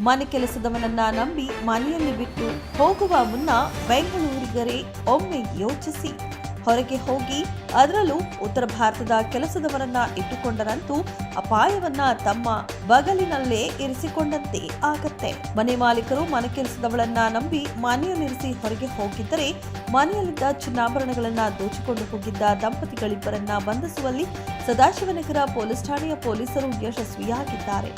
ಮನೆ ಕೆಲಸದವನನ್ನ ನಂಬಿ ಮನೆಯಲ್ಲಿ ಬಿಟ್ಟು ಹೋಗುವ ಮುನ್ನ ಬೆಂಗಳೂರಿಗರೇ ಒಮ್ಮೆ ಯೋಚಿಸಿ. ಹೊರಗೆ ಹೋಗಿ ಅದರಲ್ಲೂ ಉತ್ತರ ಭಾರತದ ಕೆಲಸದವರನ್ನ ಇಟ್ಟುಕೊಂಡರಂತೂ ಅಪಾಯವನ್ನ ತಮ್ಮ ಬಗಲಿನಲ್ಲೇ ಇರಿಸಿಕೊಂಡಂತೆ ಆಗತ್ತೆ. ಮನೆ ಮಾಲೀಕರು ಮನೆ ಕೆಲಸದವಳನ್ನ ನಂಬಿ ಮನೆಯಲ್ಲಿರಿಸಿ ಹೊರಗೆ ಹೋಗಿದ್ದರೆ ಮನೆಯಲ್ಲಿದ್ದ ಚಿನ್ನಾಭರಣಗಳನ್ನ ದೋಚಿಕೊಂಡು ಹೋಗಿದ್ದ ದಂಪತಿಗಳಿಬ್ಬರನ್ನ ಬಂಧಿಸುವಲ್ಲಿ ಸದಾಶಿವನಗರ ಪೊಲೀಸ್ ಠಾಣೆಯ ಪೊಲೀಸರು ಯಶಸ್ವಿಯಾಗಿದ್ದಾರೆ.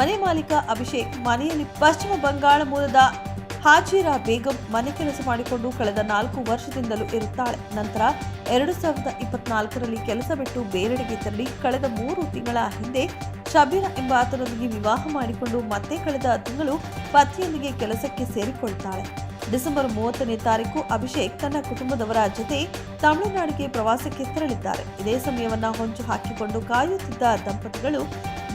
ಮನೆ ಮಾಲೀಕ ಅಭಿಷೇಕ್ ಮನೆಯಲ್ಲಿ ಪಶ್ಚಿಮ ಬಂಗಾಳ ಮೂಲದ ಹಾಜಿರಾ ಬೇಗಂ ಮನೆ ಕೆಲಸ ಮಾಡಿಕೊಂಡು ಕಳೆದ 4 ವರ್ಷದಿಂದಲೂ ಇರುತ್ತಾಳೆ. ನಂತರ 2024ರಲ್ಲಿ ಕೆಲಸ ಬಿಟ್ಟು ಬೇರೆಡೆಗೆ ತೆರಳಿ ಕಳೆದ 3 ತಿಂಗಳ ಹಿಂದೆ ಶಬೀರ ಎಂಬ ಆತನೊಂದಿಗೆ ವಿವಾಹ ಮಾಡಿಕೊಂಡು ಮತ್ತೆ ಕಳೆದ ತಿಂಗಳು ಪತಿಯೊಂದಿಗೆ ಕೆಲಸಕ್ಕೆ ಸೇರಿಕೊಳ್ತಾಳೆ. ಡಿಸೆಂಬರ್ 30ನೇ ತಾರೀಕು ಅಭಿಷೇಕ್ ತನ್ನ ಕುಟುಂಬದವರ ಜೊತೆ ತಮಿಳುನಾಡಿಗೆ ಪ್ರವಾಸಕ್ಕೆ ತೆರಳಿದ್ದಾರೆ. ಇದೇ ಸಮಯವನ್ನ ಹೊಂಚು ಹಾಕಿಕೊಂಡು ಕಾಯುತ್ತಿದ್ದ ದಂಪತಿಗಳು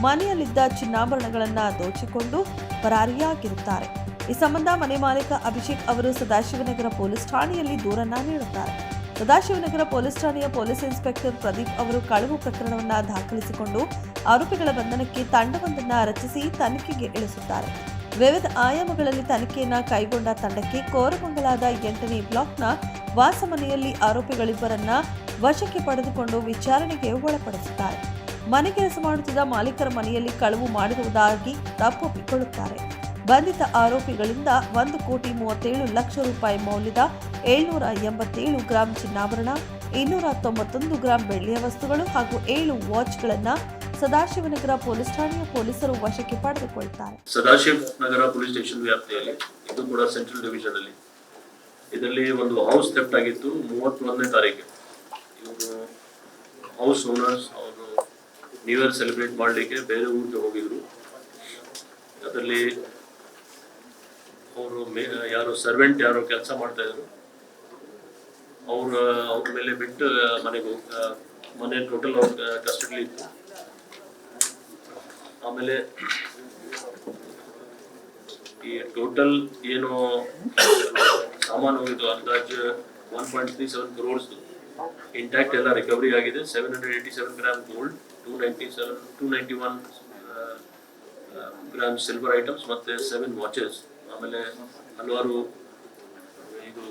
ಮನೆಯಲ್ಲಿದ್ದ ಚಿನ್ನಾಭರಣಗಳನ್ನ ದೋಚಿಕೊಂಡು ಪರಾರಿಯಾಗಿರುತ್ತಾರೆ. ಈ ಸಂಬಂಧ ಮನೆ ಮಾಲೀಕ ಅಭಿಷೇಕ್ ಅವರು ಸದಾಶಿವನಗರ ಪೊಲೀಸ್ ಠಾಣೆಯಲ್ಲಿ ದೂರನ್ನ ನೀಡುತ್ತಾರೆ. ಸದಾಶಿವನಗರ ಪೊಲೀಸ್ ಠಾಣೆಯ ಪೊಲೀಸ್ ಇನ್ಸ್ಪೆಕ್ಟರ್ ಪ್ರದೀಪ್ ಅವರು ಕಳವು ಪ್ರಕರಣವನ್ನ ದಾಖಲಿಸಿಕೊಂಡು ಆರೋಪಿಗಳ ಬಂಧನಕ್ಕೆ ತಂಡವೊಂದನ್ನು ರಚಿಸಿ ತನಿಖೆಗೆ ಇಳಿಸುತ್ತಾರೆ. ವಿವಿಧ ಆಯಾಮಗಳಲ್ಲಿ ತನಿಖೆಯನ್ನ ಕೈಗೊಂಡ ತಂಡಕ್ಕೆ ಕೋರಮಂಗಲದ 8ನೇ ಬ್ಲಾಕ್ನ ವಾಸಮನೆಯಲ್ಲಿ ಆರೋಪಿಗಳಿಬ್ಬರನ್ನ ವಶಕ್ಕೆ ಪಡೆದುಕೊಂಡು ವಿಚಾರಣೆಗೆ ಒಳಪಡಿಸುತ್ತಾರೆ. ಮನೆ ಕೆಲಸ ಮಾಡುತ್ತಿದ್ದ ಮಾಲೀಕರ ಮನೆಯಲ್ಲಿ ಕಳವು ಮಾಡಿರುವುದಾಗಿ ತಪ್ಪೊಪ್ಪಿಕೊಳ್ಳುತ್ತಾರೆ. ಬಂಧಿತ ಆರೋಪಿಗಳಿಂದ 1,37,00,000 ರೂಪಾಯಿ ಮೌಲ್ಯದ 787 ಗ್ರಾಂ ಚಿನ್ನಾಭರಣ, 291 ಗ್ರಾಂ ಬೆಳ್ಳಿಯ ವಸ್ತುಗಳು ಹಾಗೂ 7 ವಾಚ್ಗಳನ್ನು ಸದಾಶಿವನಗರ ಪೊಲೀಸ್ ಠಾಣೆಯ ಪೊಲೀಸರು ವಶಕ್ಕೆ ಪಡೆದುಕೊಳ್ಳುತ್ತಾರೆ. ಸದಾಶಿವನಗರ ಪೊಲೀಸ್ ಸ್ಟೇಷನ್ ವ್ಯಾಪ್ತಿಯಲ್ಲಿ ಇದು ಕೂಡ ಸೆಂಟ್ರಲ್ ಡಿವಿಷನ್ ಅಲ್ಲಿ ಇದರಲ್ಲಿ ಒಂದು ಹೌಸ್ ಥೆಫ್ಟ್ ಆಗಿತ್ತು. 31ನೇ ತಾರೀಕು ಇವರು ಹೌಸ್ ಓನರ್ಸ್ ಅವರು ನ್ಯೂ ಇಯರ್ ಸೆಲೆಬ್ರೇಟ್ ಮಾಡಲಿಕ್ಕೆ ಬೇರೆ ಊರಿಗೆ ಹೋಗಿದ್ರು. ಅದರಲ್ಲಿ ಅವರು ಯಾರು ಸರ್ವೆಂಟ್ ಯಾರು ಕೆಲಸ ಮಾಡ್ತಾ ಇದ್ರು ಅವ್ರ ಮೇಲೆ ಬಿಟ್ಟು ಮನೆ ಟೋಟಲ್ ಅವ್ರ ಕಸ್ಟಡಿ ಇತ್ತು. ಆಮೇಲೆ ಈ ಟೋಟಲ್ ಏನು ಸಾಮಾನು ಹೋಗಿದ್ದು ಅಂದಾಜು 1.37 crores ಇಂಟ್ಯಾಕ್ಟ್ ಎಲ್ಲ ರಿಕವರಿ ಆಗಿದೆ. 787 gram gold, 291 gram silver items ಮತ್ತೆ 7 ವಾಚಸ್. ಆಮೇಲೆ ಹಲವಾರು ಇದು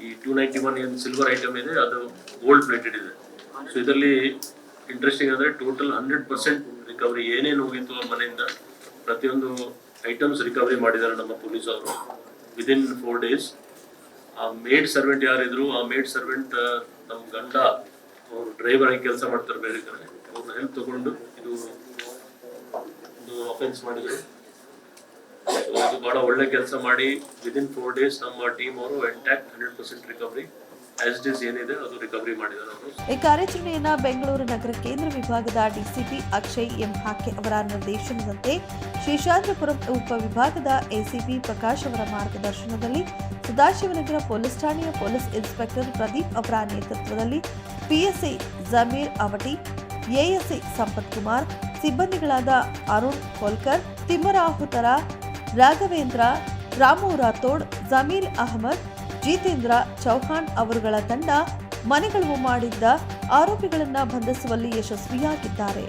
ಈ 291 ಏನು ಸಿಲ್ವರ್ ಐಟಮ್ ಇದೆ ಅದು ಗೋಲ್ಡ್ ಪ್ಲೇಟೆಡ್ ಇದೆ. ಸೊ ಇದರಲ್ಲಿ ಇಂಟ್ರೆಸ್ಟಿಂಗ್ ಅಂದರೆ ಟೋಟಲ್ 100% ರಿಕವರಿ ಏನೇನು ಹೋಗಿತ್ತು ಅವ್ರ ಮನೆಯಿಂದ ಪ್ರತಿಯೊಂದು ಐಟಮ್ಸ್ ರಿಕವರಿ ಮಾಡಿದ್ದಾರೆ ನಮ್ಮ ಪೊಲೀಸ್ ಅವರು ವಿದಿನ್ 4 days. ಆ ಮೇಡ್ ಸರ್ವೆಂಟ್ ಯಾರಿದ್ರು ಆ ಮೇಡ್ ಸರ್ವೆಂಟ್ ನಮ್ಮ ಗಂಡ ಅವರು ಡ್ರೈವರ್ ಆಗಿ ಕೆಲಸ ಮಾಡ್ತಾರೆ ಬೇರೆ ಕಡೆ, ಅವ್ರ ಹೆಲ್ಪ್ ತಗೊಂಡು ಇದು ಅಫೆನ್ಸ್ ಮಾಡಿದ್ರು. ಇದು ಬಹಳ ಒಳ್ಳೆ ಕೆಲಸ ಮಾಡಿ ವಿದಿನ್ 4 days ನಮ್ಮ ಟೀಮ್ ಅವರು intact 100% recovery as it is ಏನಿದೆ ಅದು ರಿಕವರಿ ಮಾಡಿದ್ದಾರೆ ಅವರು. ಈ ಕಾರ್ಯಾಚರಣೆಯನ್ನ ಬೆಂಗಳೂರು ನಗರ ಕೇಂದ್ರ ವಿಭಾಗದ ಡಿಸಿಪಿ ಅಕ್ಷಯ್ ಎಂ ಹಾಕೆ ಅವರ ನಿರ್ದೇಶನದಂತೆ ಶೇಷಾದ್ರಿಪುರಂ ಉಪವಿಭಾಗದ ಎಸಿಪಿ ಪ್ರಕಾಶ್ ಅವರ ಮಾರ್ಗದರ್ಶನದಲ್ಲಿ ಸದಾಶಿವನಗರ ಪೊಲೀಸ್ ಠಾಣೆಯ ಪೊಲೀಸ್ ಇನ್ಸ್ಪೆಕ್ಟರ್ ಪ್ರದೀಪ್ ಅವರ ನೇತೃತ್ವದಲ್ಲಿ ಪಿಎಸ್ಐ ಜಮೀರ್ ಅವಟಿ, ಎಎಸ್ಐ ಸಂಪತ್ ಕುಮಾರ್, ಸಿಬ್ಬಂದಿಗಳಾದ ಅರುಣ್ ಕೋಲ್ಕರ್, ತಿಮ್ಮರಾಹುತರ, ರಾಘವೇಂದ್ರ, ರಾಮು ರಾಥೋಡ್, ಜಮೀಲ್ ಅಹಮದ್, ಜಿತೇಂದ್ರ ಚೌಹಾಣ್ ಅವರುಗಳ ತಂಡ ಮನೆಗಳವು ಮಾಡಿದ್ದ ಆರೋಪಿಗಳನ್ನು ಬಂಧಿಸುವಲ್ಲಿ ಯಶಸ್ವಿಯಾಗಿದ್ದಾರೆ.